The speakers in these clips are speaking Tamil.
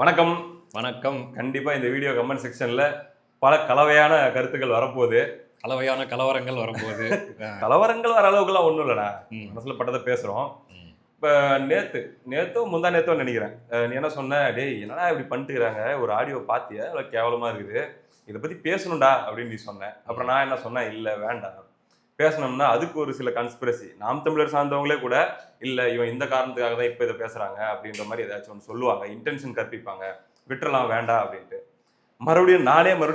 வணக்கம். வணக்கம். கண்டிப்பா இந்த வீடியோ கமெண்ட் செக்ஷன்ல பல கலவையான கருத்துக்கள் வரப்போகுது. கலவையான கலவரங்கள் வரும்போது கலவரங்கள் வர அளவுக்குலாம் ஒண்ணும் இல்லடா. ம், மனசுல பட்டத பேசுறோம். ம். இப்ப நேத்தோ முந்தா நேத்தோ நெனைக்கிறேன். நீ என்ன சொன்ன? "டேய் என்னடா இப்படி பண்ணிட்டுருக்காங்க? ஒரு ஆடியோ பாத்தியா? எவ்வளோ கேவலமா இருக்குது. இத பத்தி பேசணும்டா" அப்படின்னு நீ சொன்ன. அப்புறம் நான் என்ன சொன்னேன்? "இல்ல வேண்டாம். பேசணும்னா அதுக்கு ஒரு சில கன்ஸ்பிரசி நாம் தமிழர் சார்ந்தவங்களே கூட, இல்ல இவன் இந்த காரணத்துக்காக தான் இப்ப இத பேசுறாங்க" அப்படின்ற மாரி ஏதாச்சும் ஒண்ணு சொல்லுவாங்க. இன்டென்ஷன் கற்பிப்பாங்க. விட்டுறலாம் வேண்டாம் அப்படின்ட்டு. மறுபடியும்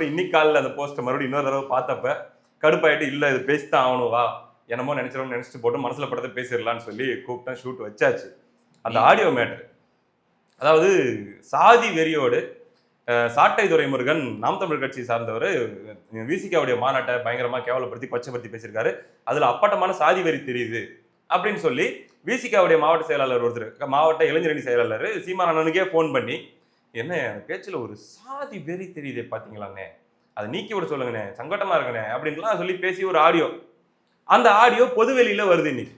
இன்னைக்கு காலையில அந்த போஸ்ட்ட மறுபடியும் இன்னொரு தடவ பார்த்தப்ப, கடுப்பாயிட்டு இல்ல இது பேசித்தான் ஆகணும் வா. என்னமோ நெனைச்சிட்டு நெனைச்சிட்டு போட்டு மனசுல பட்டத பேசிறலாம்னு சொல்லி கூப்பிட்டேன். ஷூட் வச்சாச்சு. அந்த ஆடியோ மேட்டர். அதாவது சாதி வெறியோடு சாட்டை துரைமுருகன் நாம் தமிழர் கட்சி சார்ந்தவர் விசிகாவுடைய மாநாட்டை பயங்கரமா கேவலப்படுத்தி கொச்சப்படுத்தி பேசியிருக்காரு. அதுல அப்பட்டமான சாதி வெறி தெரியுது அப்படின்னு சொல்லி விசிகாவுடைய மாவட்ட செயலாளர் ஒருத்தர், மாவட்ட இளைஞரணி செயலாளர் சீமான் அண்ணனுக்கே போன் பண்ணி, என்ன பேச்சுல ஒரு சாதி வெறி தெரியுதே பாத்தீங்களாண்ணே, அதை நீக்கி விட சொல்லுங்கண்ணே, சங்கடமா இருக்குண்ணே அப்படின்லாம் சொல்லி பேசி ஒரு ஆடியோ. அந்த ஆடியோ பொதுவெளியில வருது இன்னைக்கு.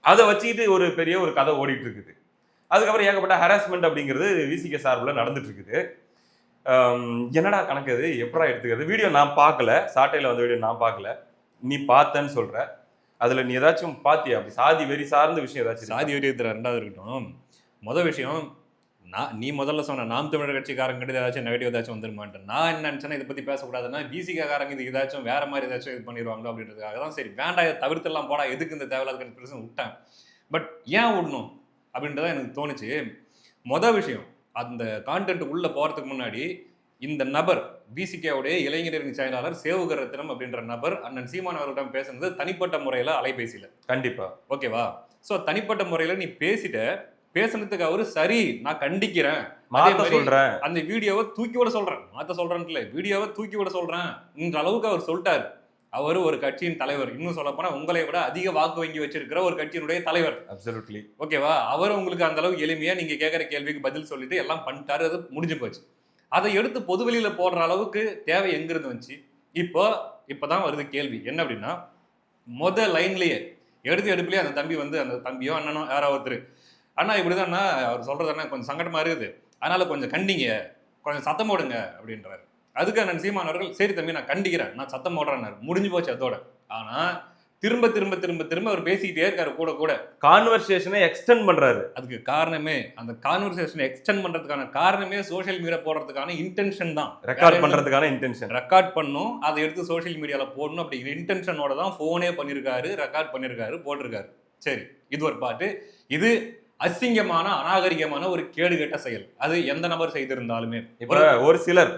அதை வச்சுக்கிட்டு ஒரு பெரிய ஒரு கதை ஓடிட்டு இருக்குது. அதுக்கப்புறம் ஏகப்பட்ட ஹராஸ்மெண்ட் அப்படிங்கிறது விசிக சார்பில் நடந்துட்டு இருக்குது. என்னடா கணக்கு இது, எப்படா எடுத்துக்கிறது? வீடியோ நான் பார்க்கல, சாட்டையில வந்த வீடியோ நான் பார்க்கல. நீ பார்த்தேன்னு சொல்ற. அதுல நீ ஏதாச்சும் பாத்தியா? அப்படி சாதி வெறி சார்ந்த விஷயம் ஏதாச்சும்? சாதி வெறியத்துல ரெண்டாவது இருக்கட்டும். முதல் விஷயம், நீ முதல்ல சொன்ன நாம் தமிழர் கட்சிக்காரங்க ஏதாச்சும் நெகட்டிவ் ஏதாச்சும் வந்துருமான்ட்டு. நான் என்ன நினைச்சேன்னா இதை பத்தி பேசக்கூடாதுன்னா விசிகா காரங்க இது ஏதாச்சும் வேற மாதிரி ஏதாச்சும் இது பண்ணிடுவாங்களோ அப்படின்றதுக்காக தான் சரி வேண்டாம் இதை தவிர்த்துலாம் போடா, எதுக்கு இந்த தேவையில்லாத கன்ஸ்பிரஷன் விட்டேன். பட் ஏன் விடணும் அப்படின்றத எனக்கு தோணுச்சு. மொதல் விஷயம், அந்த கான்டென்ட் உள்ள போறதுக்கு முன்னாடி இந்த நபர் விசிகாவுடைய இளைஞரணி செயலாளர் சேவுகரத்தினம் அப்படின்ற நபர் அண்ணன் சீமான் அவர்களிடம் பேசுனது தனிப்பட்ட முறையில அலைபேசியில. கண்டிப்பா. ஓகேவா? சோ தனிப்பட்ட முறையில நீ பேசுனதுக்கு அவரு சரி நான் கண்டிக்கிறேன், மாத்த சொல்றேன், அந்த வீடியோவை தூக்கி விட சொல்றேன், மாத்த சொல்றேன் இல்ல, வீடியோவை தூக்கி விட சொல்றேன் என்ற அளவுக்கு அவர் சொல்லிட்டாரு. அவரு ஒரு கட்சியின் தலைவர், இன்னும் சொல்ல போனா உங்களை விட அதிக வாக்கு வங்கி வச்சிருக்கிற ஒரு கட்சியினுடைய தலைவர். அப்சல்யூட்லி. ஓகேவா? அவர் உங்களுக்கு அந்த அளவுக்கு எளிமையா நீங்க கேட்கிற கேள்விக்கு பதில் சொல்லிட்டு எல்லாம் பண்ணிட்டாரு, அது முடிஞ்சு போச்சு. அதை எடுத்து பொதுவெளியில போடுற அளவுக்கு தேவை எங்கிருந்து வந்துச்சு? இப்பதான் வருது கேள்வி. என்ன அப்படின்னா, லைன்லயே எடுப்புலயே அந்த தம்பி வந்து, அந்த தம்பியோ அண்ணனோ யாரோ ஒருத்தர், அண்ணா இப்படிதான் அவர் சொல்றது கொஞ்சம் சங்கடமா இருக்குது, அதனால கொஞ்சம் கண்டிங்க, கொஞ்சம் சத்தம் போடுங்க அப்படின்றாரு. அதுக்கு அண்ணன் சீமான் அவர்கள் சரி தம்பி நான் கண்டிக்கிறேன், நான் சத்தம் போடுறேன்னாரு. முடிஞ்சு போச்சு அதோட. ஆனா திரும்ப திரும்ப திரும்ப திரும்ப அவர் பேசிக்கிட்டே இருக்காரு. கூட கான்வர்சேஷனை எக்ஸ்டெண்ட் பண்றாரு. அதுக்கு காரணமே, அந்த கான்வர்சேஷனை எக்ஸ்டெண்ட் பண்றதுக்கான காரணமே சோஷியல் மீடியா போடுறதுக்கான இன்டென்ஷன் தான். ரெக்கார்ட் பண்றதுக்கான இன்டென்ஷன். ரெக்கார்ட் பண்ணும், அதை எடுத்து சோஷியல் மீடியால போடணும் அப்படிங்கிற இன்டென்ஷனோட தான் போனே பண்ணிருக்காரு, ரெக்கார்ட் பண்ணிருக்காரு, போட்டிருக்காரு. சரி, இது ஒரு பாட்டு. இது அசிங்கமான அநாகரிகமான ஒரு கேடுகெட்ட செயல். அது எந்த நபர் செய்திருந்தாலுமே. இப்ப ஒரு சிலர்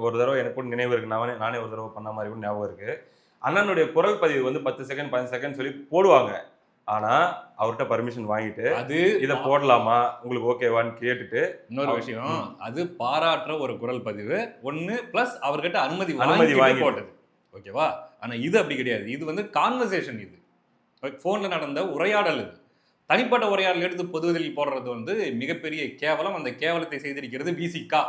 ஒரு தடவை எனக்கு கூட நினைவு இருக்கு, நானே ஒரு தடவை பண்ண மாதிரி கூட ஞாபகம் இருக்கு. அண்ணனுடைய குரல் பதிவு வந்து 10 செகண்ட் 15 செகண்ட் சொல்லி போடுவாங்க. ஆனா அவர்கிட்ட பர்மிஷன் வாங்கிட்டு அது இதை போடலாமா, உங்களுக்கு ஓகேவான்னு கேட்டுட்டு. இன்னொரு விஷயம், அது பாராட்டுற ஒரு குரல் பதிவு ஒண்ணு, பிளஸ் அவர்கிட்ட அனுமதி வாங்கி போட்டது. ஓகேவா? ஆனா இது அப்படி கிடையாது. இது வந்து கான்வர்சேஷன். இது போன்ல நடந்த உரையாடல். இது தனிப்பட்ட உரையாடல் எடுத்து பொதுவெளியில் போடுறது வந்து மிகப்பெரிய கேவலம். அந்த கேவலத்தை செய்திருக்கிறது விசிகா.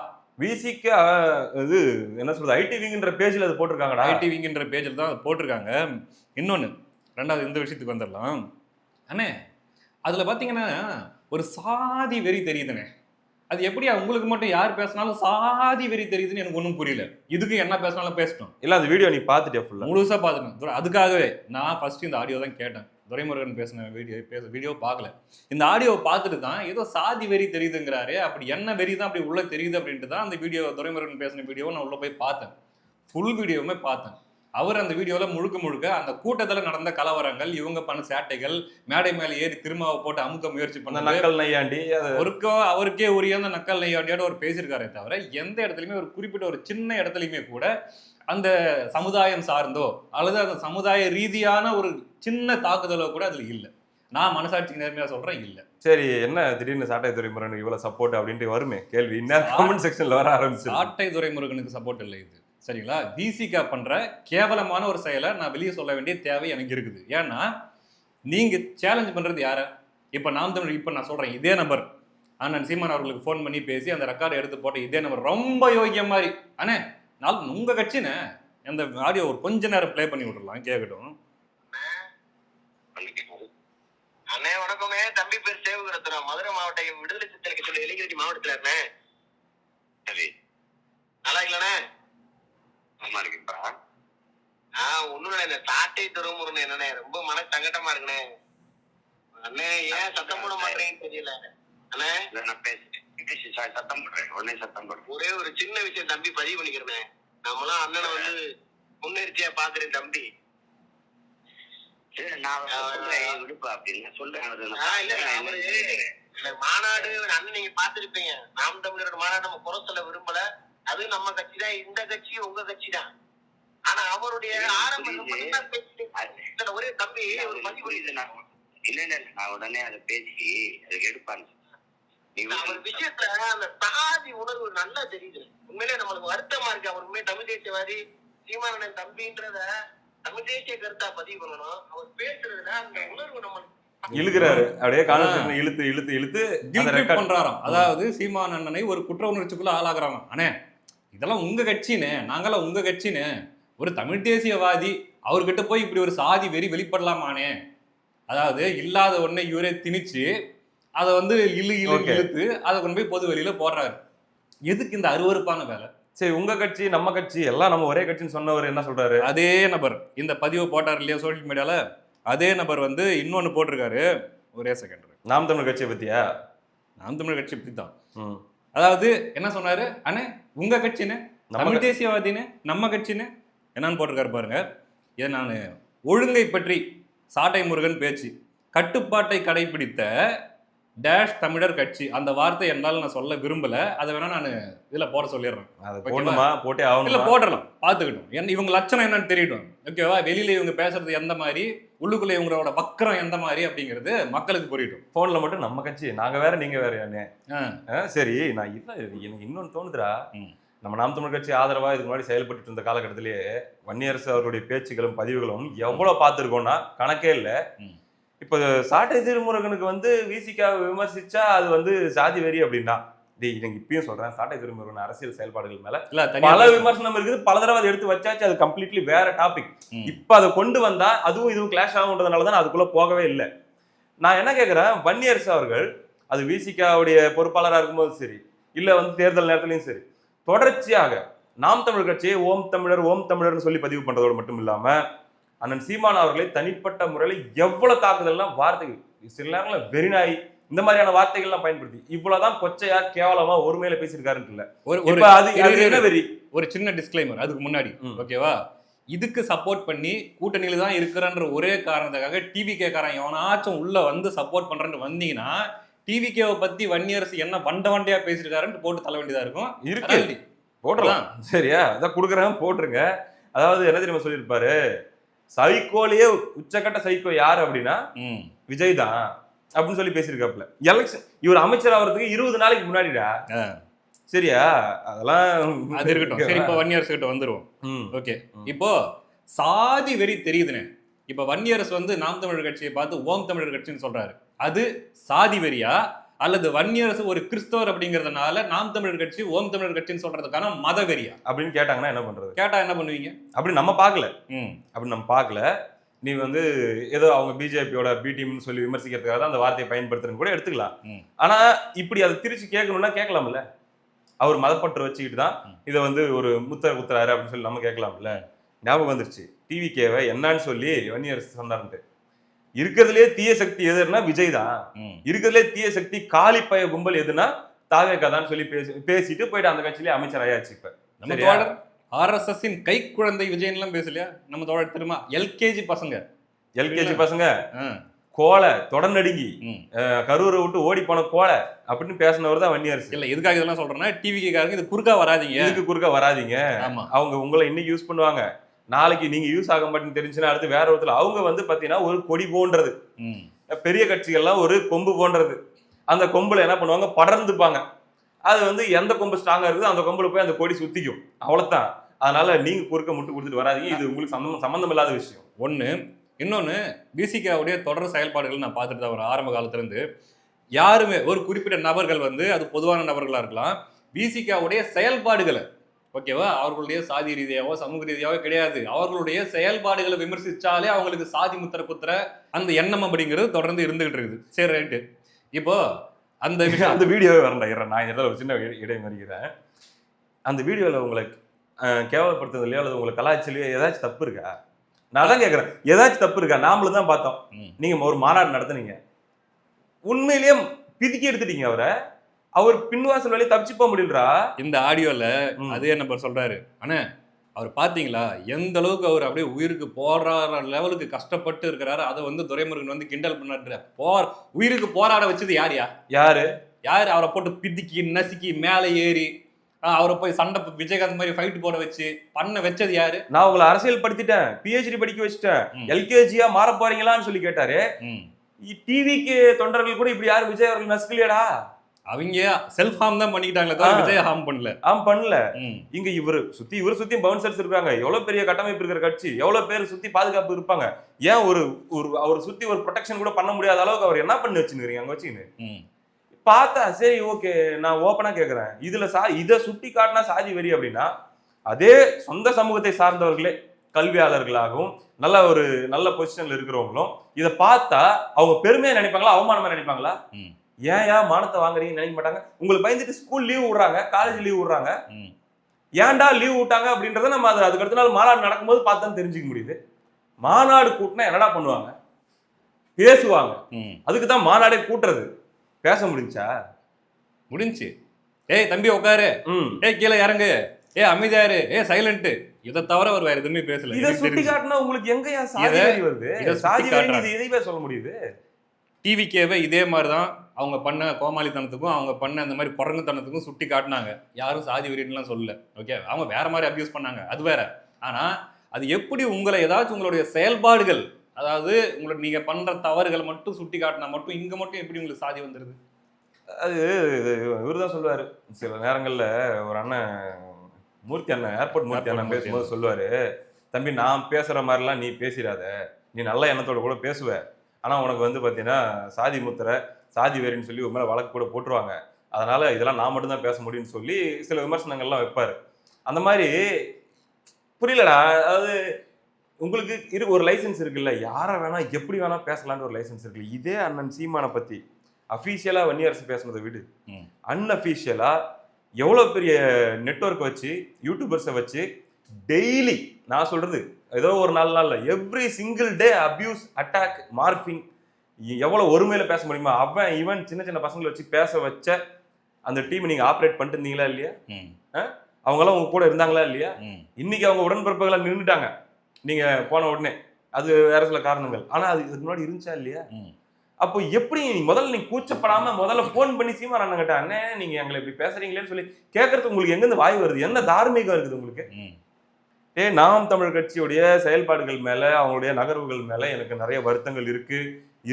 இது என்ன சொல்றது, ஐடிவிங்கிற பேஜ்ல அது போட்டிருக்காங்கடா. ஐடிவிங்கிற பேஜ்ல தான் போட்டிருக்காங்க. இன்னொன்னு, ரெண்டாவது இந்த விஷயத்துக்கு வந்துடலாம். அண்ணே, அதுல பாத்தீங்கன்னா ஒரு சாதி வெறி தெரியுதுண்ணே. அது எப்படியா உங்களுக்கு மட்டும் யார் பேசினாலும் சாதி வெறி தெரியுதுன்னு எனக்கு ஒன்றும் புரியல. இதுக்கு என்ன பேசினாலும் பேசட்டும். இல்ல அந்த வீடியோ நீ பார்த்துட்டே ஃபுல்லா? முழுசா பார்த்துட்டேன். அதுக்காகவே நான் ஃபர்ஸ்ட் இந்த ஆடியோ தான் கேட்டேன். துரைமுருகன் பேசின வீடியோ பார்க்கல. இந்த ஆடியோவை பார்த்துட்டு தான் ஏதோ சாதி வெறி தெரியுதுங்கிறாரு, அப்படி என்ன வெறி தான் அப்படி உள்ள தெரியுது அப்படின்ட்டு தான் அந்த வீடியோ, துரைமுருகன் பேசின வீடியோவை நான் உள்ள போய் பார்த்தேன். ஃபுல் வீடியோவுமே பார்த்தேன். அவர் அந்த வீடியோவில் முழுக்க அந்த கூட்டத்தில் நடந்த கலவரங்கள், இவங்க பண்ண சேட்டைகள், மேடை மேலே ஏறி திருமாவை போட்டு அமுக்க முயற்சி பண்ண நக்கல் நையாண்டி, அவருக்கே உரிய அந்த நக்கல் நையாண்டியோட அவர் பேசியிருக்காரே தவிர எந்த இடத்துலையுமே ஒரு குறிப்பிட்ட ஒரு சின்ன இடத்துலையுமே கூட அந்த சமுதாயம் சார்ந்தோ அல்லது அந்த சமுதாய ரீதியான ஒரு சின்ன தாக்குதலோ கூட அதுல இல்லை. நான் மனசாட்சிக்கு நேர்மையா சொல்றேன், இல்ல. சரி, என்ன திடீர்னு சாட்டை துரைமுருகனுக்கு இவ்வளவு சப்போர்ட் அப்படின்ட்டு வருமே கேள்வி. இன்னும் கமெண்ட் செக்ஷன்ல வர ஆரம்பிச்சு. சாட்டை துரைமுருகனுக்கு சப்போர்ட் இல்லை இது, சரிங்களா? விசிகா பண்ற கேவலமான ஒரு செயலை நான் வெளியே சொல்ல வேண்டிய தேவை எனக்கு இருக்குது. ஏன்னா நீங்க சேலஞ்ச் பண்றது யார? இப்ப நாம் தமிழ், இப்ப நான் சொல்றேன், இதே நபர் அண்ணன் சீமான் அவர்களுக்கு போன் பண்ணி பேசி அந்த ரெக்கார்டை எடுத்து போட்ட இதே நபர் ரொம்ப யோகியம் மாதிரி, அண்ணே நாள் உங்க கட்சின்னு அந்த ஆடியோ ஒரு கொஞ்ச நேரம் பிளே பண்ணி விட்டுறலாம், கேட்கட்டும். அண்ணே வணக்கமே. தம்பி பேர் சேவகரத்னம், மதுரை மாவட்ட விடுதலை சிறுத்தைகள் கட்சியோட இளைஞரணி மாவட்டத்துல இருந்தேன். சரி, நல்லா இல்லண்ணே? ஆமா இருக்குப்பா. ஒண்ணும் இல்ல, சாட்டை துறைமுருகன் என்னண்ணே ரொம்ப மன சங்கடமா இருக்குண்ணே. அண்ணே ஏன் சத்தம் போட மாட்டேன்னு தெரியல அண்ணே. நான் பேசுறேன், சத்தம் போடுறேன், உடனே சத்தம் போடுறேன். ஒரே ஒரு சின்ன விஷயம் தம்பி பதிவு பண்ணிக்கிறேன். நம்மளாம் அண்ணனை வந்து முன்னெச்சரிக்கையா பாக்குறேன் தம்பி. மாநாடு அண்ணன் நீங்க பாத்துருப்பீங்க. நாம் தமிழரோட மாநாடு நம்ம குறை சொல்ல விரும்பல. அது நம்ம கட்சி தான், இந்த கட்சி உங்க கட்சி தான். ஆனா அவருடைய ஆரம்ப ஒரே தம்பி ஒரு பதிவு இல்ல, நான் உடனே அதை பேசி அதுக்கு எடுப்பாங்க. அவர் விஷயத்துல அந்த சாதி உணர்வு நல்லா தெரியுது. உண்மையிலே நம்மளுக்கு வருத்தமா இருக்கு. அவர் உண்மையை தமிழ் தேசியவாதி சீமானன் தம்பின்றத தமிழ் தேசிய கருத்தா பதிவு பண்ணணும். அவர் பேசுறதுல அந்த உணர்வு நம்மளுக்கு இழுக்கிறாரு, அப்படியே கான்வர்சேஷன் இழுத்து இழுத்து இழுத்து பண்றாராம். அதாவது சீமான் அண்ணனை ஒரு குற்ற உணர்ச்சிக்குள்ள ஆளாகிறாங்க. அண்ணே இதெல்லாம் உங்க கட்சின்னு, நாங்களாம் உங்க கட்சின்னு. ஒரு தமிழ் தேசியவாதி அவர்கிட்ட போய் இப்படி ஒரு சாதி வெறி வெளிப்படலாமானே? அதாவது இல்லாத ஒன்னை இவரே திணிச்சு அதை வந்து இழுத்து அதை கொண்டு போய் பொது வெளியில போடுறாரு. எதுக்கு இந்த அருவருப்பான வேலை? சரி, உங்க கட்சி நம்ம கட்சி எல்லாம் நம்ம ஒரே கட்சின்னு சொன்னவர் என்ன சொல்றாரு? அதே நபர் இந்த பதிவை போட்டார் இல்லையா சோசியல் மீடியால, அதே நபர் வந்து இன்னொன்னு போட்டிருக்காரு. ஒரே செகண்ட். நாம் தமிழர் கட்சியை பத்தியா? நாம் தமிழர் கட்சி பத்தி தான். அதாவது என்ன சொன்னாரு? அண்ணே உங்க கட்சின்னு, தமிழ் தேசியவாதின்னு, நம்ம கட்சின்னு என்னன்னு போட்டிருக்காரு பாருங்க. இதை நான் ஒழுங்கை பற்றி சாட்டை முருகன் பேச்சு, கட்டுப்பாட்டை கடைபிடித்த டேஷ் தமிழர் கட்சி, அந்த வார்த்தை என்னால நான் சொல்ல விரும்பல. அதை வேணா நான் இதுல போட சொல்லிடுறேன். இல்ல போடலாம், பாத்துக்கிட்டோம். இவங்க லட்சணம் என்னன்னு தெரியட்டும். ஓகேவா? வெளியில இவங்க பேசுறது எந்த மாதிரி, உள்ளுக்குள்ள இவங்களோட வக்கரம் எந்த மாதிரி அப்படிங்கிறது மக்களுக்கு புரியட்டும். போன்ல மட்டும் நம்ம கட்சி நாங்க வேற நீங்க வேற. சரி, நான் எனக்கு இன்னொன்னு தோணுதுரா. நம்ம நாம் தமிழர் கட்சி ஆதரவா இதுக்கு முன்னாடி செயல்பட்டு இருந்த காலகட்டத்திலேயே வன்னியரசு அவருடைய பேச்சுகளும் பதிவுகளும் எவ்வளவு பார்த்திருக்கோம்னா கணக்கே இல்லை. இப்ப சாட்டை திருமுருகனுக்கு வந்து விசிகா விமர்சிச்சா அது வந்து சாதி வெறி அப்படின்னா, எனக்கு இப்பயும் சொல்றேன், சாட்டை திருமுருகன் அரசியல் செயல்பாடுகள் மேல பல விமர்சனம் இருக்குது. பல தடவை அதை எடுத்து வச்சாச்சு. அது கம்ப்ளீட்லி வேற டாபிக். இப்ப அதை கொண்டு வந்தா அதுவும் இதுவும் கிளாஷ் ஆகுன்றதுனாலதான் அதுக்குள்ள போகவே இல்லை. நான் என்ன கேட்கிறேன், வன்னியரசு அவர்கள் அது விசிகாவுடைய பொறுப்பாளராக இருக்கும்போது சரி, இல்ல வந்து தேர்தல் நேரத்திலையும் சரி, தொடர்ச்சியாக நாம் தமிழர் கட்சியை ஓம் தமிழர்னு சொல்லி பதிவு பண்றதோடு மட்டும் இல்லாம அண்ணன் சீமான் அவர்களை தனிப்பட்ட முறையில் எவ்வளவு தாக்குதல்லாம் வார்த்தைகள், சில நேரங்களில் வெறிநாய் இந்த மாதிரியான வார்த்தைகள்லாம் பயன்படுத்தி இவ்வளவுதான் கொச்சையா கேவலமா ஒருமையில பேசியிருக்காருன்னு இல்ல. ஒரு சின்ன டிஸ்க்ளைமர் அதுக்கு முன்னாடி, ஓகேவா? இதுக்கு சப்போர்ட் பண்ணி கூட்டணியில தான் இருக்கிறன்ற ஒரே காரணத்துக்காக டிவிகே காரன் எவனாச்சும் உள்ள வந்து சப்போர்ட் பண்றேன்னு வந்தீங்கன்னா, டிவிகேவை பத்தி வன்னியரசு என்ன வண்டையா பேசியிருக்காருன்னு போட்டு தள்ள வேண்டியதா இருக்கும். இருக்கு, போடலாம். சரியா? அதான் கொடுக்குறேன், போட்டுருங்க. அதாவது என்ன தெரியுமா சொல்லியிருப்பாரு, சைக்கோலயே உச்சக்கட்ட சைக்கோ யாரு அப்படின்னா விஜய் தான் அப்படின்னு சொல்லி பேசியிருக்காப்ல. எலெக்ஷன் இவர் அமைச்சர் ஆகிறதுக்கு 20 நாளைக்கு முன்னாடிடா. சரியா? அதெல்லாம் அது இருக்கட்டும். சரி, இப்போ வன்னியரசு கிட்ட வந்துருவோம். ஓகே, இப்போ சாதி வெறி தெரியுதுனே. இப்ப வன்னியரசு வந்து நாம் தமிழர் கட்சியை பார்த்து ஓம் தமிழர் கட்சின்னு சொல்றாரு. அது சாதி வெறியா, அல்லது வன்னியரசு ஒரு கிறிஸ்தவர் அப்படிங்கறதுனால நாம் தமிழர் கட்சி ஓம் தமிழர் கட்சின்னு சொல்றதுக்கான மத வெறியா அப்படின்னு கேட்டாங்கன்னா என்ன பண்றது? கேட்டா என்ன பண்ணுவீங்க? அப்படி நம்ம பார்க்கல. நீ வந்து ஏதோ அவங்க பிஜேபியோட பி டீம்னு சொல்லி விமர்சிக்கிறதுக்காக தான் அந்த வார்த்தையை பயன்படுத்துறன்னு கூட எடுத்துக்கலாம். ஆனா இப்படி அதை திருச்சி கேட்கணும்னா கேட்கலாம்ல. அவர் மதப்பற்று வச்சுக்கிட்டு தான் இதை வந்து ஒரு குத்துறாரு அப்படின்னு சொல்லி நம்ம கேட்கலாம்ல. ஞாபகம் வந்துருச்சு, டிவிகேவை என்னன்னு சொல்லி வன்னியரசு சொன்னார்ன்ட்டு. இருக்கிறதுலே தீய சக்தி எதுன்னா விஜய் தான். இருக்கிறதுலே தீய சக்தி காலிப்பய கும்பல் எதுனா தாவேக்காதான் சொல்லி பேசிட்டு போயிட்டு அந்த கட்சியிலே அமைச்சர் ஆயாச்சு. இப்ப நம்ம தோழர் ஆர்எஸ்எஸ் கை குழந்தை விஜயன் எல்லாம் பேசலையா நம்ம தோழர்? தெரியுமா? எல்கேஜி பசங்க கோலை தொடர்நடுங்கி கரூரை விட்டு ஓடி போன கோலை அப்படின்னு பேசினவர் தான் வன்னியரசு. இல்ல, எதுக்காக இதெல்லாம் சொல்றேன்னா, டிவிக்காரங்க இது குறுக்கா வராதீங்க. அவங்க உங்களை இன்னைக்கு யூஸ் பண்ணுவாங்க, நாளைக்கு நீங்க யூஸ் ஆக மாட்டேன்னு தெரிஞ்சுன்னா அடுத்து வேற ஒருத்தர். அவங்க வந்து பாத்தீங்கன்னா ஒரு கொடி போன்றது, பெரிய கட்சிகள்லாம் ஒரு கொம்பு போன்றது. அந்த கொம்புல என்ன பண்ணுவாங்க, படர்ந்துப்பாங்க. அது வந்து எந்த கொம்பு ஸ்ட்ராங்கா இருக்குது அந்த கொம்புல போய் அந்த கொடி சுத்திக்கும், அவ்வளவுதான். அதனால நீங்க குறுக்க முட்டு கொடுத்துட்டு வராதீங்க. இது உங்களுக்கு சம்பந்தம் இல்லாத விஷயம். ஒண்ணு. இன்னொன்னு, பிசிகாவுடைய தொடர் செயல்பாடுகள் நான் பார்த்துட்டு தான் வரேன் ஆரம்ப காலத்துல இருந்து. யாருமே ஒரு குறிப்பிட்ட நபர்கள் வந்து, அது பொதுவான நபர்களா இருக்கலாம், பிசிகாவுடைய செயல்பாடுகளை, ஓகேவா, அவர்களுடைய சாதி ரீதியாவோ சமூக ரீதியாவோ கிடையாது, அவர்களுடைய செயல்பாடுகளை விமர்சிச்சாலே அவங்களுக்கு சாதி முத்திர குத்துற அந்த எண்ணம் அப்படிங்கிறது தொடர்ந்து இருந்துகிட்டு இருக்குது. சரி, ரைட்டு. இப்போ அந்த விஷயம் அந்த வீடியோவே வரல. நான் இதில் ஒரு சின்ன இடைமறிக்கிறேன். அந்த வீடியோவில் உங்களை கேவலப்படுத்துறதுலையோ அல்லது உங்களை கலாய்ச்சலையோ ஏதாச்சும் தப்பு இருக்கா? நான் தான் கேட்குறேன், ஏதாச்சும் தப்பு இருக்கா? நாமளும் தான் பார்த்தோம். நீங்க ஒரு மாநாடு நடத்துனீங்க, உண்மையிலேயே பிதுக்கி எடுத்துட்டீங்க அவரை. அவர் பின்வாசல் வழியே தப்பிச்சு போக முடியலடா. இந்த ஆடியோல அதே நம்பர் சொல்றாரு, அண்ணே அவர் பாத்தீங்களா எந்த அளவுக்கு அவர் அப்படியே உயிருக்கு போராடுற லெவலுக்கு கஷ்டப்பட்டு இருக்கிறாரு. அதை வந்து துரைமுருகன் வந்து கிண்டல் பண்ணாரு. உயிருக்கு போராட வச்சது யாரு அவரை போட்டு பிதிக்கி நசுக்கி மேலே ஏறி அவரை போய் சண்டை விஜயகாந்த் மாதிரி ஃபைட் போட வச்சு பண்ண வச்சது யாரு? நான் உங்களை அரசியல் படுத்திட்டேன், பிஹெச்டி படிக்க வச்சுட்டேன், எல்கேஜியா மாற போறீங்களான்னு சொல்லி கேட்டாரு. டிவிக்கு தொண்டர்கள் கூட இப்படி யாரும் விஜய் அவர்கள் நசுக்கலையடா. அவங்க செல்ஃப் ஹார்ம் தான் பண்ணிக்கிட்டாங்களே தவிர விஜய் ஹார்ம் பண்ணல. இங்க இவரு சுத்தி பவுன்சர்ஸ் இருக்காங்க. எவ்வளவு பெரிய கட்டமைப்பு இருக்கிற கட்சி, எவ்வளவு பேர் சுத்தி பாதுகாப்பு இருப்பாங்க. ஏன் ஒரு அவர் சுத்தி ஒரு ப்ரொடெக்ஷன் கூட பண்ண முடியாத அளவுக்கு அவர் என்ன பண்ணி வச்சுருக்கீங்க அங்க வச்சுக்கின்னு பார்த்தா? சரி, ஓகே, நான் ஓப்பனா கேட்கிறேன், இதுல இதை சுட்டி காட்டினா சாதி வெறி அப்படின்னா, அதே சொந்த சமூகத்தை சார்ந்தவர்களே கல்வியாளர்களாகவும் நல்ல பொசிஷன்ல இருக்கிறவங்களும் இதை பார்த்தா அவங்க பெருமையா நினைப்பாங்களா, அவமானமா நினைப்பாங்களா? ஏன் மானத்தை வாங்குறீங்கன்னு நினைக்க மாட்டாங்க. உங்களுக்கு பயந்துட்டு ஸ்கூல் லீவ் விடுறாங்க, காலேஜ் லீவ் விடுறாங்க. ஏன்டா லீவ் விட்டாங்க அப்படின்றத நம்ம அதுக்கு அடுத்த நாள் மாநாடு நடக்கும்போது பார்த்தா தெரிஞ்சுக்க முடியுது. மாநாடு கூட்டினா என்னடா பண்ணுவாங்க? பேசுவாங்க. அதுக்கு தான் மாநாடே கூட்டுறது. பேச முடிஞ்சு. ஏய் தம்பி உட்காரு, ஏய் கீழே இறங்கு, ஏய் அமைதியாரு, ஏய் சைலண்ட், இதை தவிர அவர் வேற எதுவுமே பேசல. இதை சுட்டி காட்டினா உங்களுக்கு எங்கயா சாதி வெறி வருது? சாதி வெறி எதையுமே சொல்ல முடியுது. டிவிக்கேவே இதே மாதிரிதான் அவங்க பண்ண கோமாளித்தனத்துக்கும் அவங்க பண்ண அந்த மாதிரி குரங்குத்தனத்துக்கும் சுட்டி காட்டினாங்க. யாரும் சாதி வெறின்னுலாம் சொல்லல. ஓகே, அவங்க வேற மாதிரி அபியூஸ் பண்ணாங்க, அது வேற. ஆனா அது எப்படி உங்களை ஏதாச்சும் உங்களுடைய செயல்பாடுகள், அதாவது உங்களுக்கு நீங்க பண்ற தவறுகள் மட்டும் சுட்டி காட்டினா மட்டும் இங்க மட்டும் எப்படி உங்களுக்கு சாதி வந்துருது? அது இவருதான் சொல்லுவாரு. சில நேரங்கள்ல ஒரு அண்ணன் மூர்த்தி அண்ணன், ஏர்போர்ட் மூர்த்தி அண்ணன் பேசும்போது சொல்லுவாரு, தம்பி நான் பேசுற மாதிரிலாம் நீ பேசிடாத, நீ நல்ல எண்ணத்தோட கூட பேசுவ, ஆனா உனக்கு வந்து பாத்தீங்கன்னா சாதி முத்திரை, சாதி வேறின்னு சொல்லி ஒரு மேல வழக்கு கூட போட்டுருவாங்க, அதனால இதெல்லாம் நான் மட்டும்தான் பேச முடியும்னு சொல்லி சில விமர்சனங்கள்லாம் வைப்பாரு. அந்த மாதிரி புரியலடா. அதாவது உங்களுக்கு ஒரு லைசன்ஸ் இருக்குல்ல, யாரை வேணா எப்படி வேணா பேசலான்னு ஒரு லைசன்ஸ் இருக்குல்ல. இதே அண்ணன் சீமானை பத்தி அஃபீஷியலா வன்னியரசு பேசுனதை விடு, அன்அஃபீஷியலா எவ்வளவு பெரிய நெட்வொர்க் வச்சு யூடியூபர்ஸை வச்சு டெய்லி, நான் சொல்றது ஏதோ ஒரு நாள்ல every single day abuse, attack, morphing, எவ்வளவு ஒருமையில பேச முடியுமா அவன் இவன் சின்ன சின்ன பசங்களை வச்சு பேச வச்ச அந்த டீம் நீங்க ஆப்ரேட் பண்ணிட்டு இருந்தீங்களா இல்லையா? அவங்க எல்லாம் உங்க கூட இருந்தாங்களா இல்லையா? இன்னைக்கு அவங்க உடன்பிறப்புகளை நின்றுட்டாங்க நீங்க போன உடனே, அது வேற சில காரணங்கள். ஆனா அது இதுக்கு முன்னாடி இருந்துச்சா இல்லையா? அப்போ எப்படி முதல்ல நீங்க கூச்சப்படாம முதல்ல போன் பண்ணி சீமான் அண்ணன் கிட்ட, அண்ணே நீங்க எங்களை இப்படி பேசுறீங்களேன்னு சொல்லி கேட்கறதுக்கு உங்களுக்கு எங்கிருந்து வாய் வருது? என்ன தார்மீகம் இருக்குது உங்களுக்கு? நாம் தமிழர் கட்சியுடைய செயல்பாடுகள் மேல, அவங்களுடைய நகர்வுகள் மேல எனக்கு நிறைய வருத்தங்கள்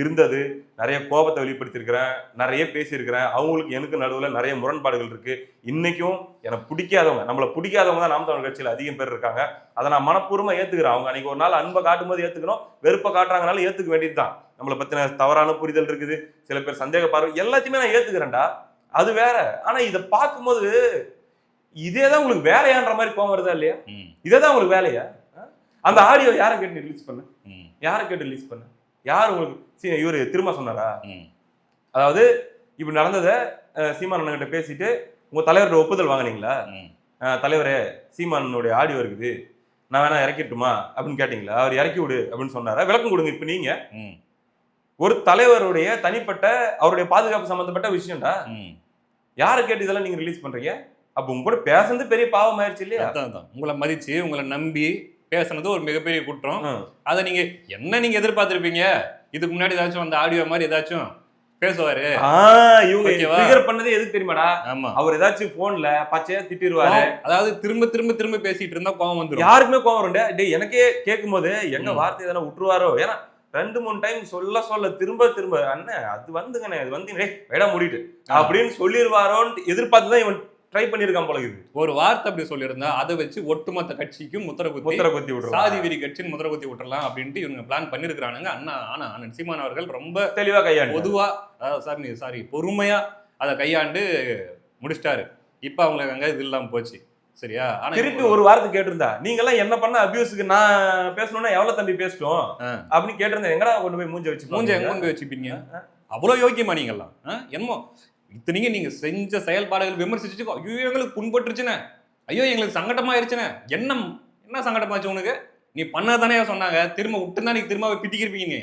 இருந்தது, நிறைய கோபத்தை வெளிப்படுத்தியிருக்கிறேன், நிறைய பேசியிருக்கிறேன். அவங்களுக்கு எனக்கு நடுவில் நிறைய முரண்பாடுகள் இருக்கு. இன்னைக்கும் எனக்கு பிடிக்காதவங்க, நம்மளை பிடிக்காதவங்க தான் நாம் தமிழர் கட்சியில் அதிகம் பேர் இருக்காங்க. அதை நான் மனப்பூர்வமா ஏத்துக்கிறேன். அவங்க அன்னைக்கு ஒரு நாள் அன்பை காட்டும் போது ஏத்துக்கணும், வெறுப்பை காட்டுறாங்கனால ஏத்துக்க வேண்டியதுதான். நம்மளை பத்தின தவறான புரிதல் இருக்குது, சில பேர் சந்தேக பார்வை, எல்லாத்தையுமே நான் ஏத்துக்கிறேன்டா, அது வேற. ஆனா இதை பார்க்கும்போது இதேதான் உங்களுக்கு வேலையான்ற மாதிரி கோவம் வருதா இல்லையா? இதேதான் உங்களுக்கு வேலையா? அந்த ஆடியோ யாரை கேட்டு ரிலீஸ் பண்ண? யார் உங்களுக்கு இவரு திரும்ப சொன்னாரா? அதாவது இப்படி நடந்ததை சீமான் அண்ணன் கிட்ட பேசிட்டு உங்க தலைவரோட ஒப்புதல் வாங்கினீங்களா? தலைவரே சீமானுடைய ஆடியோ இருக்குது, நான் வேணா இறக்கிட்டுமா அப்படின்னு கேட்டீங்களா? அவர் இறக்கி விடு அப்படின்னு சொன்னாரா? விளக்கம் கொடுங்க. இப்ப நீங்க ஒரு தலைவருடைய தனிப்பட்ட அவருடைய பாதுகாப்பு சம்பந்தப்பட்ட விஷயம்டா, யாரை கேட்டு இதெல்லாம் நீங்க ரிலீஸ் பண்றீங்க? அப்ப உங்க கூட பேசுறது பெரிய பாவம் ஆயிடுச்சு இல்லையா? உங்களை மதிச்சு உங்களை நம்பி பேசுனது ஒரு மிகப்பெரிய குற்றம். அதை நீங்க நீங்க எதிர்பார்த்திருப்பீங்க? இதுக்கு முன்னாடி ஏதாச்சும் அந்த ஆடியோ மாதிரி ஏதாச்சும் பேசுவாரு. இவங்க ட்ரிகர் பண்ணது எதுக்கு தெரியுமாடா? அவர் ஏதாச்சும் போன்ல பச்சையா திட்டிடுவாரு. அதாவது திரும்ப திரும்ப திரும்ப பேசிட்டு இருந்தா கோவம் வந்துடும். யாருக்குமே கோவம் வரும். டேய் எனக்கே கேட்கும் போது எங்க வார்த்தை எதனா விட்டுருவாரோ, ஏன்னா 2-3 டைம் சொல்ல திரும்ப அண்ணன் அது வந்துங்கண்ணே, அது வந்து வேட மூடிட்டு அப்படின்னு சொல்லிடுவாரோன்னு எதிர்பார்த்துதான் இவன் ட்ரை பண்ணிருக்கான் போல. ஒரு வார்த்தை அப்படி சொல்லியிருந்தா அதை வச்சு ஒட்டுமொத்த கட்சிக்கும் முத்திர குத்தி விட்டுறலாம், சாதி வெறி கட்சின்னு முத்திர குத்தி விட்டுறலாம் அப்படின்ட்டு இவங்க பிளான் பண்ணிருக்கானுங்க. ஆனா அண்ணன் சீமான் அவர்கள் ரொம்ப தெளிவா கையாண்டு, பொதுவா பொறுமையா அதை கையாண்டு முடிச்சிட்டாரு. இப்ப அவங்களுக்கு அங்க இது இல்லாம போச்சு. சரியா? ஆனா திருப்பி ஒரு வார்த்தை கேட்டிருந்தா, நீங்க எல்லாம் என்ன பண்ண அபியூஸுக்கு நான் பேசணும்னா எவ்வளவு தம்பி பேசிட்டோம் அப்படின்னு கேட்டிருந்தேன். எங்கடா கொண்டு போய் மூஞ்ச எங்க கொண்டு போய் வச்சுப்பீங்க? அவ்வளோ யோக்கியமா நீங்கெல்லாம் என்னமோ இத்தனைங்க நீங்க செஞ்ச செயல்பாடுகள் விமர்சிச்சு ஐயோ எங்களுக்கு புண்பட்டுருச்சுனே, ஐயோ எங்களுக்கு சங்கடமாயிருச்சுனே. என்ன சங்கடமாச்சு உனக்கு? நீ பண்ணதானே சொன்னாங்க, திரும்ப விட்டுனா நீ திரும்ப பிட்டிக்கிருப்பீங்க.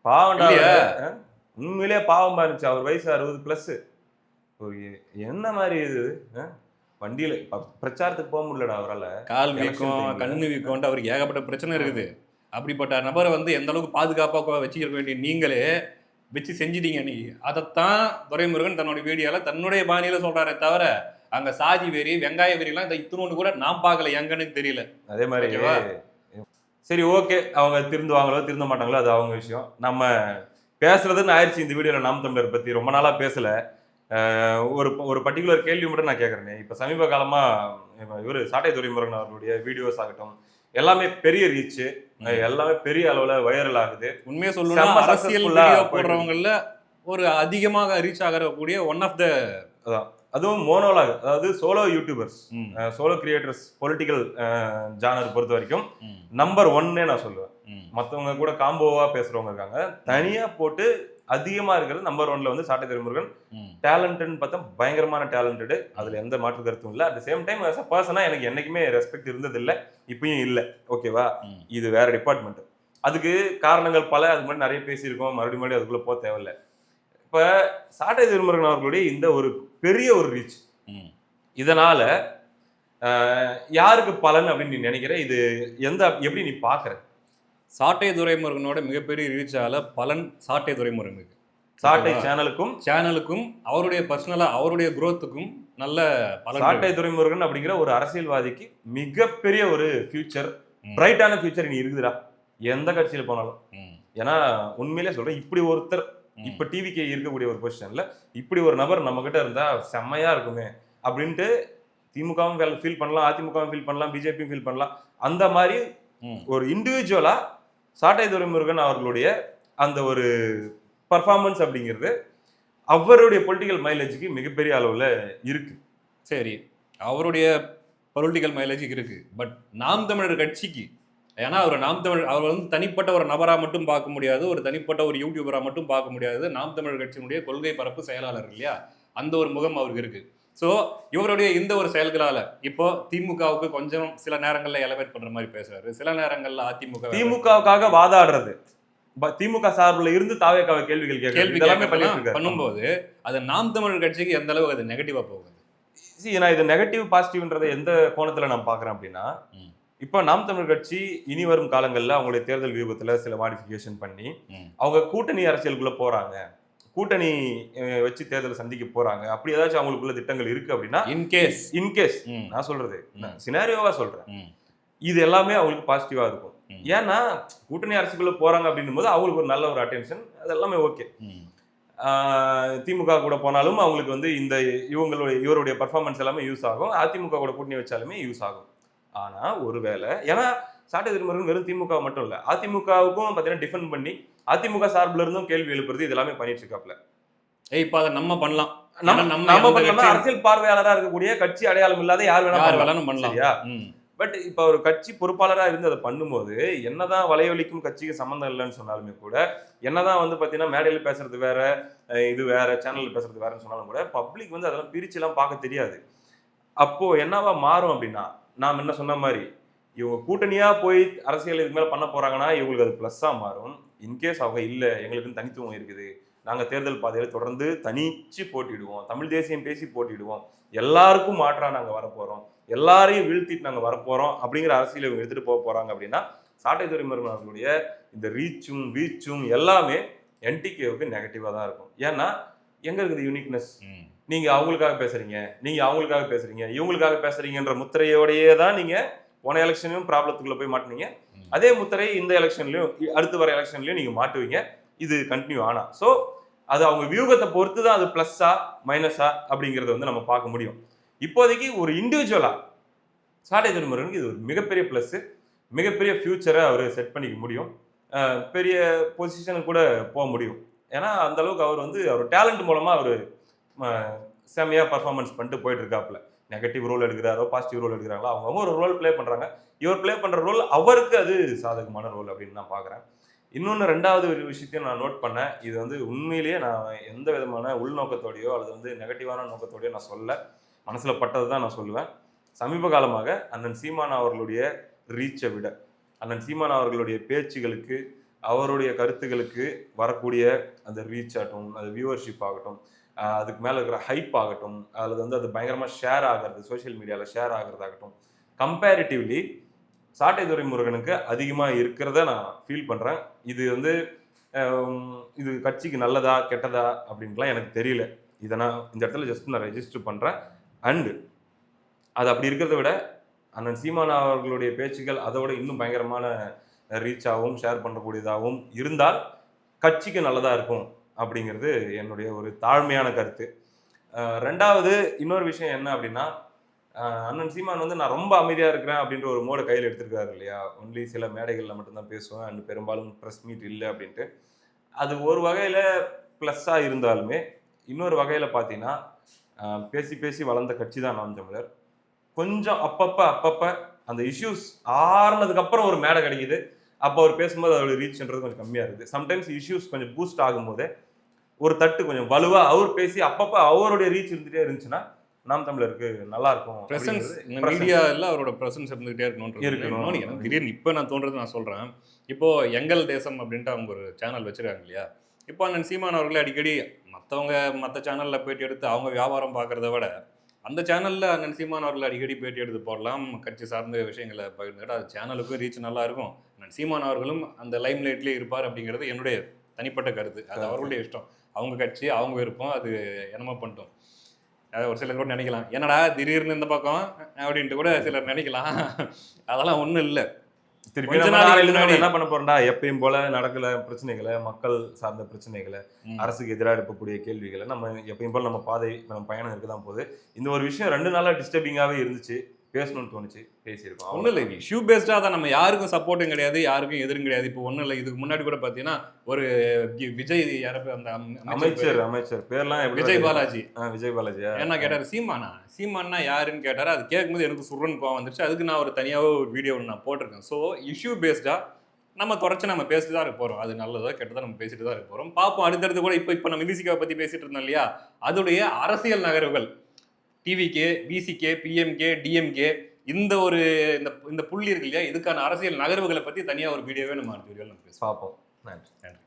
பாவம்டா இல்லையா? அவரு. உண்மையிலேயே பாவமா இருந்துச்சு. அவர் வயசு 60+. என்ன மாதிரி இது? வண்டியில பிரச்சாரத்துக்கு போக முடியலடா அவரால. கால் எலெக்ஷன் வீக்கம், டைம்ல. கண்ணு வீக்கம்ன்ட்டு அவருக்கு ஏகப்பட்ட பிரச்சனை இருக்குது. அப்படிப்பட்ட நபரை வந்து எந்த அளவுக்கு பாதுகாப்பாக வச்சுக்க வேண்டிய நீங்களே வச்சு செஞ்சிட்டீங்க நீ. அதைத்தான் துரைமுருகன் தன்னுடைய வீடியோல தன்னுடைய பாணியில சொல்றாரே தவிர, அங்க சாதி வெறி, வெங்காய வெறிலாம் இந்த இத்துணோண்டு கூட நான் பார்க்கல, எங்கன்னு தெரியல. அதே மாதிரி ஓகேவா? சரி, ஓகே, அவங்க திருந்துவாங்களோ திருந்த மாட்டாங்களோ அது அவங்க விஷயம். நம்ம பேசுறதுன்னு ஆயிடுச்சு இந்த வீடியோல நாம் தமிழர் பத்தி. ரொம்ப நாளா பேசல. ஒரு பர்டிகுலர் கேள்வி மட்டும் நான் கேட்கறேனே. இப்ப சமீப காலமா இவரு சாட்டை துரைமுருகன் அவர்களுடைய வீடியோஸ் ஆகட்டும், எல்லாமே பெரிய ரீச், எல்லாமே பெரிய அளவுல வைரல் ஆகுது. உண்மையா சொல்லணும்னா செம்ம அரசியல் successful-ஆ வீடியோ போயிட்டு போடுறவங்கல ஒரு அதிகமாக ரீச் ஆகக்கூடிய ஒன் ஆஃப் த அதான். அதுவும் மோனோலாக், அதாவது solo YouTubers, solo creators, political genre பொறுத்த வரைக்கும் நம்பர் 1ன்னே நான் சொல்லுவேன். மற்றவங்க கூட காம்போவா பேசுறவங்க இருக்காங்க. தனியா போட்டு அதிகமா இருக்கிறது நம்பர் 1ல வந்து சாட்டை துரைமுருகன். டேலண்ட்னு பார்த்தா பயங்கரமான டேலண்டட், அதுல எந்த மாற்று கருத்தும் இல்லை. At the same time as a பர்சனா எனக்கு என்னைக்குமே ரெஸ்பெக்ட் இருந்தது இல்லை, இப்பயும் இல்லை. ஓகேவா? இது வேற டிபார்ட்மெண்ட். அதுக்கு காரணங்கள் பல, அதுக்கு முன்னாடி நிறைய பேசியிருக்கோம், மறுபடியும் அதுக்குள்ள போக தேவையில்லை. இப்ப சாட்டை துரைமுருகன் அவர்களுடைய இந்த ஒரு பெரிய ஒரு ரீச், இதனால யாருக்கு பலன் அப்படின்னு நீ நினைக்கிற? இது எப்படி நீ பாக்குற? சாட்டை துரைமுருகனோட மிகப்பெரிய ரீச்சால பலன் சாட்டை துரைமுருகனுக்கு, சாட்டை சேனலுக்கும் அவருடைய பர்சனலா அவருடைய குரோத்துக்கும் நல்ல பலன். சாட்டை துரைமுருகன் அப்படிங்கிற ஒரு அரசியல்வாதிக்கு மிகப்பெரிய ஒரு ஃபியூச்சர், பிரைட்டான ஃபியூச்சர் இனி இருக்குதுடா எந்த கட்சியில போனாலும். ஏன்னா உண்மையிலே சொல்றேன், இப்படி ஒருத்தர் இப்ப டிவிக்கு இருக்கக்கூடிய ஒரு பொசிஷன்ல இப்படி ஒரு நபர் நம்ம கிட்ட இருந்தா செம்மையா இருக்குமே அப்படின்ட்டு திமுகவும் ஃபீல் பண்ணலாம், அதிமுகவும் ஃபீல் பண்ணலாம், பிஜேபியும் ஃபீல் பண்ணலாம். அந்த மாதிரி ஒரு இண்டிவிஜுவலா சாட்டை துரைமுருகன் அவர்களுடைய அந்த ஒரு பர்ஃபார்மன்ஸ் அப்படிங்கிறது அவருடைய பொலிட்டிக்கல் மைலேஜுக்கு மிகப்பெரிய அளவுல இருக்கு. சரி, அவருடைய பொலிட்டிக்கல் மைலேஜுக்கு இருக்கு. பட் நாம் தமிழர் கட்சிக்கு, ஏன்னா அவர் வந்து தனிப்பட்ட ஒரு நபரா மட்டும் பார்க்க முடியாது, ஒரு தனிப்பட்ட ஒரு யூடியூபரா மட்டும் பார்க்க முடியாது. நாம் தமிழர் கட்சியினுடைய கொள்கை பரப்பு செயலாளர் இல்லையா, அந்த ஒரு முகம் அவருக்கு இருக்கு. ஸோ இவருடைய இந்த ஒரு செயல்களால இப்போ திமுகவுக்கு கொஞ்சம் சில நேரங்கள்ல எலவேட் பண்ற மாதிரி பேசுறாரு, சில நேரங்கள்ல திமுகவுக்காக வாதாடுறது, திமுக சார்பில் இருந்து தாவேக்காவை கேள்வி பண்ணும்போது அது நாம் தமிழர் கட்சிக்கு எந்த அளவுக்கு அது நெகட்டிவா போகுது? நான் இது நெகட்டிவ் பாசிட்டிவ்ன்றதை எந்த கோணத்துல நான் பாக்குறேன் அப்படின்னா, இப்போ நாம் தமிழர் கட்சி இனி வரும் காலங்கள்ல அவங்களுடைய தேர்தல் வியூகத்துல சில மாடிஃபிகேஷன் பண்ணி அவங்க கூட்டணி அரசியலுக்குள்ள போறாங்க, கூட்டணி வச்சு தேர்தல் சந்திக்க போறாங்க, அப்படி ஏதாச்சும் அவங்களுக்குள்ள திட்டங்கள் இருக்கு அப்படின்னா, இன்கேஸ் நான் சொல்றது சினாரியோவா சொல்றேன், இது எல்லாமே அவங்களுக்கு பாசிட்டிவா இருக்கும். ஏன்னா கூட்டணி அரசுக்குள்ள போறாங்க அப்படின்னும் போது அவங்களுக்கு ஒரு நல்ல ஒரு அட்டென்ஷன், அது எல்லாமே ஓகே. திமுக கூட போனாலும் அவங்களுக்கு வந்து இந்த இவருடைய பர்ஃபார்மன்ஸ் எல்லாமே யூஸ் ஆகும், அதிமுக கூட கூட்டணி வச்சாலுமே யூஸ் ஆகும். ஆனா ஒருவேளை, ஏன்னா சாட்டை துரைமுருகன் வெறும் திமுக மட்டும் இல்ல, அதிமுகவுக்கும் பார்த்தீங்கன்னா டிஃபெண்ட் பண்ணி அதிமுக சார்பில் இருந்தும் கேள்வி எழுப்புறது இது எல்லாமே பண்ணிட்டு இருக்காப்ல. இப்ப அதை நம்ம பண்ணலாம், அரசியல் பார்வையாளராக இருக்கக்கூடிய கட்சி அடையாளம் இல்லாத யார் வேணாலும் பண்ணலாம். பட் இப்ப ஒரு கட்சி பொறுப்பாளரா இருந்து அதை பண்ணும்போது என்னதான் வலையொலிக்கும் கட்சிக்கு சம்மந்தம் இல்லைன்னு சொன்னாலுமே கூட, என்னதான் வந்து பாத்தீங்கன்னா மேடையில பேசுறது வேற, இது வேற, சேனல்ல பேசுறது வேறன்னு சொன்னாலும் கூட பப்ளிக் வந்து அதெல்லாம் பிரிச்சு எல்லாம் பார்க்க தெரியாது. அப்போ என்னவா மாறும் அப்படின்னா, நாம் என்ன சொன்ன மாதிரி இவங்க கூட்டணியா போய் அரசியல் இதுக்கு மேல பண்ண போறாங்கன்னா இவங்களுக்கு அது பிளஸ்ஸா மாறும். இன்கேஸ் அவங்க இல்ல எங்களுக்கு தனித்துவம் இருக்குது, நாங்க தேர்தல் பாதையில தொடர்ந்து தனிச்சு போட்டிடுவோம், தமிழ் தேசியம் பேசி போட்டிடுவோம், எல்லாருக்கும் மாற்றா நாங்க வரப்போறோம், எல்லாரையும் வீழ்த்திட்டு நாங்க வரப்போறோம் அப்படிங்கிற அரசியல் இவங்க எடுத்துட்டு போக போறாங்க அப்படின்னா, சாட்டை துரைமுருகன் அவர்களுடைய இந்த ரீச்சும் வீச்சும் எல்லாமே என்டிகேவுக்கு நெகட்டிவா தான் இருக்கும். ஏன்னா எங்க இருக்குது யூனிக்னஸ்? நீங்க அவங்களுக்காக பேசுறீங்க, நீங்க அவங்களுக்காக பேசுறீங்க, இவங்களுக்காக பேசுறீங்கன்ற முத்திரையோடையே தான் நீங்க போன எலெக்ஷன்லயும் ப்ராப்ளத்துக்குள்ள போய் மாட்டினீங்க. அதே முத்திரை இந்த எலெக்ஷன்லயும் அடுத்து வர எலெக்ஷன்லயும் நீங்க மாட்டுவீங்க, இது கண்டினியூ ஆனா. ஸோ அது அவங்க வியூகத்தை பொறுத்து தான் அது பிளஸ்ஸா மைனஸா அப்படிங்கிறத வந்து நம்ம பார்க்க முடியும். இப்போதைக்கு ஒரு இண்டிவிஜுவலா சாட்டை துரைமுருகனுக்கு இது ஒரு மிகப்பெரிய பிளஸ், மிகப்பெரிய ஃபியூச்சரை அவர் செட் பண்ணிக்க முடியும், பெரிய பொசிஷனுக்கு கூட போக முடியும். ஏன்னா அந்த அளவுக்கு அவர் வந்து அவர் டேலண்ட் மூலமா அவர் செம்மையா பர்ஃபார்மன்ஸ் பண்ணிட்டு போயிட்டு இருக்காப்புல. நெகட்டிவ் ரோல் எடுக்கிறாரோ பாசிட்டிவ் ரோல் எடுக்கிறாங்களோ அவங்க ஒரு ரோல் பிளே பண்றாங்க. இவர் பிளே பண்ற ரோல் அவருக்கு அது சாதகமான ரோல் அப்படின்னு நான் பாக்குறேன். இன்னொன்று ரெண்டாவது ஒரு விஷயத்தையும் நான் நோட் பண்ணேன். இது வந்து உண்மையிலேயே நான் எந்த விதமான உள்நோக்கத்தோடையோ அல்லது வந்து நெகட்டிவான நோக்கத்தோடையோ நான் சொல்லல. மனசுல பட்டது தான் நான் சொல்லுவேன். சமீப காலமாக அண்ணன் சீமான் அவர்களுடைய ரீச்சை விட, அண்ணன் சீமான் அவர்களுடைய பேச்சுகளுக்கு, அவருடைய கருத்துகளுக்கு வரக்கூடிய அந்த ரீச் ஆகட்டும், அது வியூவர்ஷிப் ஆகட்டும், அதுக்கு மேலே இருக்கிற ஹைப் ஆகட்டும், அல்லது வந்து அது பயங்கரமாக ஷேர் ஆகிறது, சோஷியல் மீடியாவில் ஷேர் ஆகிறதாகட்டும், கம்பேரிட்டிவ்லி சாட்டை துரைமுருகனுக்கு அதிகமாக இருக்கிறத நான் ஃபீல் பண்ணுறேன். இது வந்து இது கட்சிக்கு நல்லதா கெட்டதா அப்படின்ட்டுலாம் எனக்கு தெரியல. இதை நான் இந்த இடத்துல ஜஸ்ட் நான் ரெஜிஸ்டர் பண்ணுறேன். அண்டு அது அப்படி இருக்கிறத விட அண்ணன் சீமான் அவர்களுடைய பேச்சுகள் அதை விட இன்னும் பயங்கரமான ரீச்சாகவும் ஷேர் பண்ணக்கூடியதாகவும் இருந்தால் கட்சிக்கு நல்லதாக இருக்கும் அப்படிங்கிறது என்னுடைய ஒரு தாழ்மையான கருத்து. ரெண்டாவது இன்னொரு விஷயம் என்ன அப்படின்னா, அண்ணன் சீமான் வந்து நான் ரொம்ப அமைதியாக இருக்கிறேன் அப்படின்ற ஒரு மோடை கையில் எடுத்திருக்காரு இல்லையா. ஒன்லி சில மேடைகளில் மட்டும்தான் பேசுவேன் அண்ட் பெரும்பாலும் ப்ரெஸ் மீட் இல்லை அப்படின்ட்டு. அது ஒரு வகையில் ப்ளஸ்ஸாக இருந்தாலுமே இன்னொரு வகையில் பார்த்தீங்கன்னா, பேசி பேசி வளர்ந்த கட்சி தான் நாம் தமிழர். கொஞ்சம் அப்பப்போ அந்த இஷ்யூஸ் ஆறுனதுக்கப்புறம் ஒரு மேடை கிடைக்குது. அப்போ அவர் பேசும்போது அதோட ரீச்ன்றது கொஞ்சம் கம்மியாக இருக்குது. சம்டைம்ஸ் இஷ்யூஸ் கொஞ்சம் பூஸ்ட் ஆகும்போதே ஒரு தட்டு கொஞ்சம் வலுவா அவர் பேசி அப்பப்போ அவருடைய ரீச் இருந்துகிட்டே இருந்துச்சுன்னா நாம் தமிழருக்கு நல்லா இருக்கும். பிரசன்ஸ் மீடியாவில் அவரோட பிரசன்ஸ் இருந்துகிட்டே இருக்கணும். எனக்கு திடீர்னு இப்போ நான் தோன்றது நான் சொல்கிறேன். இப்போ எங்கள் தேசம் அப்படின்ட்டு அவங்க ஒரு சேனல் வச்சிருக்காங்க இல்லையா. இப்போ அண்ணன் சீமான் அவர்களே அடிக்கடி மற்ற சேனலில் பேட்டி எடுத்து அவங்க வியாபாரம் பார்க்குறத விட அந்த சேனலில் அண்ணன் சீமான் அவர்கள் அடிக்கடி பேட்டி எடுத்து போடலாம், கட்சி சார்ந்த விஷயங்களை பகிர்ந்துக்கிட்டு அது சேனலுக்கும் ரீச் நல்லா இருக்கும். அண்ணன் சீமான் அவர்களும் அந்த லைம் லைட்லேயே இருப்பார் அப்படிங்கிறது என்னுடைய தனிப்பட்ட கருத்து. அது அவர்களுடைய இஷ்டம், அவங்க கட்சி, அவங்க விருப்பம், அது என்னமோ பண்ணிட்டோம். ஒரு சிலர் கூட நினைக்கலாம் என்னடா திடீர்னு இந்த பக்கம் அப்படின்ட்டு கூட சிலர் நினைக்கலாம். அதெல்லாம் ஒன்றும் இல்லை. திருப்பி என்ன பண்ண போறோம்டா, எப்பயும் போல நடக்கல பிரச்சனைகளை, மக்கள் சார்ந்த பிரச்சனைகளை, அரசுக்கு எதிராக எழுப்பக்கூடிய கேள்விகளை நம்ம எப்பயும் போல நம்ம பயணம் இருக்குதான் போகுது. இந்த ஒரு விஷயம் 2 நாளா டிஸ்டர்பிங்காவே இருந்துச்சு, பேசணும்னு தோணுச்சு, பேசியிருக்கோம். ஒன்றும் இல்லை, இஷ்யூ பேஸ்டாக தான். நம்ம யாருக்கும் சப்போர்ட்டும் கிடையாது, யாருக்கும் எதிரும் கிடையாது. இப்போ ஒன்றும் இல்லை, இதுக்கு முன்னாடி கூட பார்த்தீங்கன்னா ஒரு விஜய் யாரப்ப அந்த அமைச்சர் பேர்லாம் விஜய் பாலாஜி என்ன கேட்டார், சீமானா யாருன்னு கேட்டார். அது கேட்கும்போது எனக்கு சுரன் கோவம் வந்துருச்சு. அதுக்கு நான் ஒரு தனியாக ஒரு வீடியோ நான் போட்டிருக்கேன். ஸோ இஷ்யூ பேஸ்டாக நம்ம தொடர்ச்சி நம்ம பேசிட்டு தான் இருக்க போகிறோம். அது நல்லதோ கெட்டதோ நம்ம பேசிட்டு தான் இருக்க போகிறோம். பார்ப்போம் அடுத்தடுத்து கூட. இப்போ நம்ம விசிகாவை பற்றி பேசிட்டு இருந்தோம் இல்லையா, அதோடைய அரசியல் நகர்வுகள், டிவிகே, விசிகே, பிஎம்கே, டிஎம்கே, இந்த புள்ளி இருக்கு இல்லையா, இதுக்கான அரசியல் நகர்வுகளை பற்றி தனியாக ஒரு வீடியோவே நம்ம அடுத்த வீடியோவில் நம்ம பார்ப்போம். நன்றி.